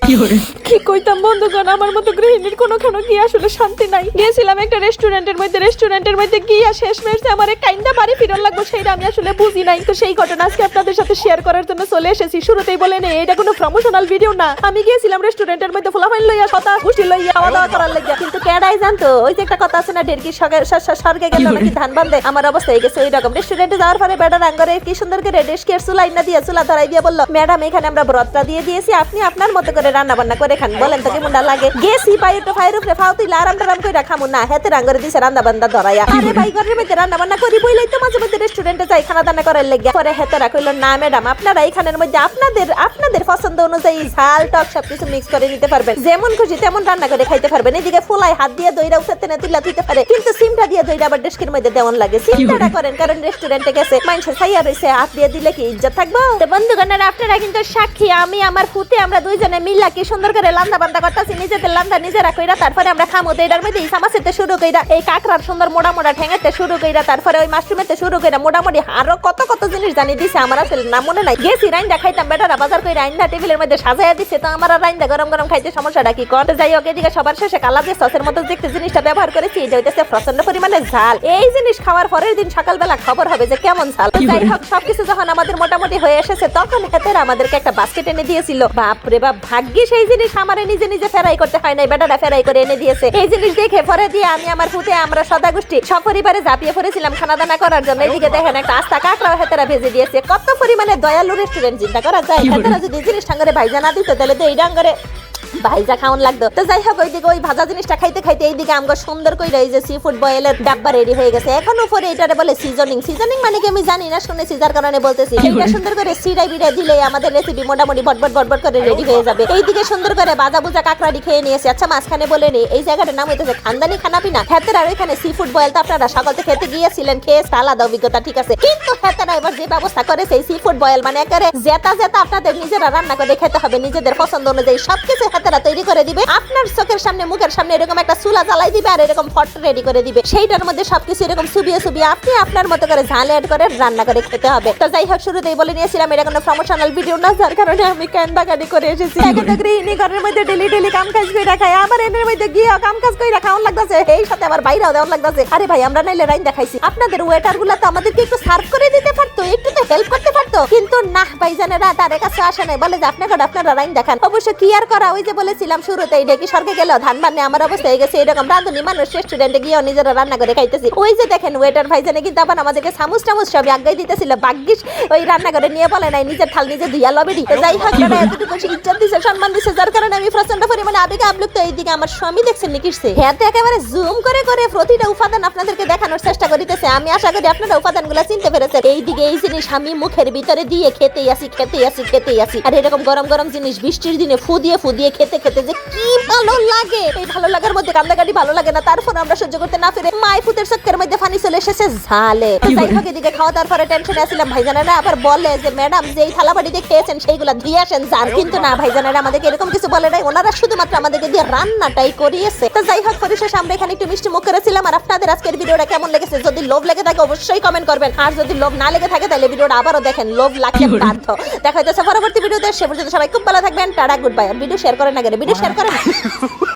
কি কইতাম বন্ধুগণ, আমার মতো গৃহিণীর কোনোখানে গিয়ে আসলে শান্তি নাই। গিয়েছিলাম একটা রেস্টুরেন্টের মধ্যে গিয়া শেষ মেশে আমার কাইন্দা বাড়ি ফিরন লাগবো সেইটা আমি আসলে বুঝি নাই। তো সেই ঘটনা আজকে আপনাদের সাথে শেয়ার করার জন্য চলে এসেছি। শুরুতেই বলে নেই এটা কোনো প্রমোশনাল ভিডিও না। আমি গিয়েছিলাম রেস্টুরেন্টের মধ্যে ফলাফাইন লইয়া শতা গুষ্টি লইয়া খাওয়া দাওয়া করার লাগিয়া। কিন্তু কেডাই জানতো ওই যে একটা কথা আছে না, ডেরকি স্বর্গে গেল নাকি ধান বান্ধে। আমার অবস্থা হয়ে গেছে ওই রকম। রেস্টুরেন্টে যাওয়ার পরে বেটা রাঙ্গরে কি সুন্দর করে ডেস্কের চুলাই না দিয়ে চুলা ধরাই দিয়ে বললো, ম্যাডাম এখানে আমরা ব্রতটা দিয়ে দিয়েছি, আপনি আপনার মতো করে রান্না বান্না করে খান। বলেন তো কেমন লাগে? গেছি পাইটো ফাইর উপরে ফাউতিলা আরাম টারাম কইরা খামু না, হেতে রাঙ্গরে দিছে রান্না বান্না ধরাইয়া। আরে ভাই ঘরের মধ্যে রান্না বান্না করি বইলাই তো মাঝে মধ্যে রেস্টুরেন্টে যাই খানা দানা করার লাগিয়া। পরে হেতেরা কইলো, না ম্যাডাম আপনারা এখানের মধ্যে আপনাদের পছন্দ অনুযায়ী ঝাল টক সবকিছু মিক্স করে নিতে পারবেন, যেমন খুশি তেমন রান্না করে খাইতে পারবেন। এদিকে ফুলাই হাত দিয়ে দইরা উঠাতে না তুইলা তুইতে পারে, কিন্তু সিমটা দিয়ে দইরা আবার ডেস্কের মধ্যে দেওয়ান লাগে। সিমটা করেন কারণ রেস্টুরেন্টে গেছে মানুষের ছাইয়া রইছে, হাত দিয়ে দিলে কি ইজ্জত থাকবো? তো বন্ধুগণেরা আপনারা কিন্তু সাক্ষী, আমি আমার ফুতে আমরা দুইজনে মিল্লা কি সুন্দর করে রান্না বান্না করতেছি, নিজেদের রান্না নিজেরা কইরা। তারপরে আমরা খামো তো এটার মধ্যে ইসামাসেতে শুরু কইরা, এই কাকড়ার সুন্দর মোড়া মোড়া ঠেঙাতে শুরু কইরা, তারপরে ওই মাশরুমেতে শুরু কইরা মোটামুটি আরো কত কত জিনিস জানি দিছে। আমার আসলে না মনে নাই। গেছি রাইন্দা খাইতাম, বেটারা বাজার কইরা আইন্দা টেবিলের মধ্যে সাজাইয়া দিছে। তো আমার আর রাইন্দা গরম গরম খাইতে সমস্যাটা কি কোন? যাই হোক, এদিকে সবার শেষে কালা যে সসের মতো দেখতে জিনিসটা ব্যবহার করেছি, এটা হইতেছে প্রচন্ড পরিমাণে ঝাল। এই জিনিস খাওয়ার পরের দিন সকালবেলা খবর হবে যে কেমন ঝাল। যাই হোক, সবকিছু যখন আমাদের মোটামুটি হয়ে এসেছে তখন হেতেরা আমাদেরকে একটা বাস্কেট এনে দিয়েছিল। বাপরে বাপ, ভাগ্যি সেই জিনিস আমারে নিজে নিজে ফেরাই করতে হয় নাই, বেটারা ফেরাই করে এনে দিয়েছে। এই জিনিস দেখে পরে দিয়ে আমি আমার ফুটে আমরা সদা গোষ্ঠী সপরিবারে ঝাঁপিয়ে পড়েছিলাম খানা দানা করার জন্য। এদিকে দেখেন একটা আস্তা কাকড়াও হেতেরা ভেজে দিয়েছে। কত পরিমাণে দয়ালু রেস্টুরেন্ট, চিন্তা করা যায়। হেতেরা যদি জিনিস সঙ্গে ভাইজা না দিত তাহলে তো এই ডাঙ্গরে ভাইজা খাওয়ান লাগতো। তো যাই হোক, ওইদিকে ওই ভাজা জিনিসটা খাইতে খাইতে এইদিকে আমগো সুন্দর কইরা এই যে সি ফুড বয়েলের ডাব্বা রেডি হয়ে গেছে। এখন উপরে এটারে বলে সিজনিং। সিজনিং মানে কি আমি জানি না, শুনেছি যার কারণে বলতেছি। এটা সুন্দর করে সিরাই বিড়াই দিলে আমাদের রেসিপি মোটামুটি বটবট বটবট করে রেডি হয়ে যাবে। এইদিকে সুন্দর করে ভাজা ভুজা কাকড়াড়ি খেয়ে নিয়েছি। আচ্ছা, মাঝখানে বলে নি এই জায়গাটার নাম হইতেছে খানদানি খানাপিনা। হেতেরা ওইখানে সি ফুড বয়েল তো আপনারা সকালতে খেতে গিয়েছিলেন, খেয়ে আলাদা অভিজ্ঞতা, ঠিক আছে। কিন্তু হেতেরা এবার যে ব্যবস্থা করেছে এই সি ফুড বয়েল মানে একেবারে জেতা জেতা আপনাদের নিজেরা রান্না করে খেতে হবে, নিজেদের পছন্দ অনুযায়ী সবকিছু হেতেরা তৈরি করে দিবে। আপনার চোখের সামনে মুখের সামনে এরকম একটা চুলা জ্বালাই দিবে আর এরকম ফট রেডি করে দিবে। সেইটার মধ্যে সবকিছু এরকম সুবিয়ে সুবিয়ে আপনি আপনার মতো করে ঝাল এড করে রান্না করে খেতে হবে। তো যাই হোক, শুরুতেই বলে নিয়েছিলাম এটা কোনো প্রমোশনাল ভিডিও না, যার কারণে আমি কান্দাকাটি করে এসেছি। একটা গৃহিণী ঘরের মধ্যে ডেলি কাম কাজ করে রাখায়, আমার এনের মধ্যে গিয়ে কাম কাজ করে রাখা অন লাগতেছে, এই সাথে আবার বাইরেও দেওয়া লাগতেছে। আরে ভাই, আমরা নাইলে রাইন দেখাইছি, আপনাদের ওয়েটার গুলা তো আমাদেরকে একটু সার্ভ করে দিতে পারতো, একটু তো হেল্প করতে পারতো। কিন্তু না ভাইজানেরা তার কাছে আসে নাই, বলে যে আপনারা রাইন দেখান। অবশ্য কি আর করা, ওই যে বলেছিলাম শুরুতেই ডেকি স্বর্গে গেল ধান বান্নে আমার অবস্থা হয়ে গেছে এরকম। রাঁধুনি মানুষ রেস্টুরেন্টে গিয়ে নিজেরা রান্না করে খাইতেছি। ওই যে দেখেন ওয়েটার ভাইজানে কিন্তু আবার আমাদেরকে চামচ টামচ সব আগাই দিতেছিল। ভাগ্যিস ওই রান্না করে নিয়ে বলে নাই নিজের থাল নিজে ধুইয়া লবেডি। যাই হোক, এতটুকু ইজ্জত দিছে, সম্মান দিছে, যার কারণে আমি প্রচন্ড পরিমাণে আবেগে আপ্লুপ্ত। এইদিকে আমার স্বামী দেখছেন নিকিরছে, হাতে একেবারে জুম করে করে প্রতিটা উপাদান আপনাদেরকে দেখানোর চেষ্টা করিতেছে। আমি আশা করি আপনারা উপাদানগুলো চিনতে পেরেছেন। এইদিকে এই জিনিস আমি মুখের ভিতরে দিয়ে খেতেই আসি। আর এরকম গরম গরম জিনিস বৃষ্টির দিনে ফু দিয়ে খেতে খেতে যে কি ভালো লাগে। এই ভালো লাগার মধ্যে কান্দাকাটি ভালো লাগে না, তারপর আমরা সহ্য করতে না পেরে মাই ফুতের চক্কের মধ্যে পানি চলে এসেছে ঝালে। যাই হোক, এদিকে খাওয়া দাওয়ার পরে টেনশনে আসছিলাম। ভাইজানেরা আবার বলে যে ম্যাডাম যেই থালাবাড়িতে খেয়েছেন সেইগুলা ধুয়ে আসেন যান। কিন্তু না, ভাইজানেরা আমাদেরকে এরকম কিছু বলে নাই, ওনারা শুধুমাত্র আমাদেরকে দিয়ে রান্নাটাই করিয়েছে। তো যাই হোক, পরিশেষে আমরা এখানে একটু মিষ্টি মুখ করেছিলাম। আর আপনাদের আজকের ভিডিওটা কেমন লেগেছে, যদি লোভ লেগে থাকে অবশ্যই কমেন্ট করবেন, আর যদি লোভ না লেগে থাকে তাহলে ভিডিওটা আবারও দেখেন। লোভ লাগলে বাধ্য। দেখা হইতেছে পরবর্তী ভিডিওতে। সে পর্যন্ত সবাই খুব ভালো থাকবেন। Tata, good bye. আর ভিডিও শেয়ার করেন না, ভিডিও শেয়ার করেন।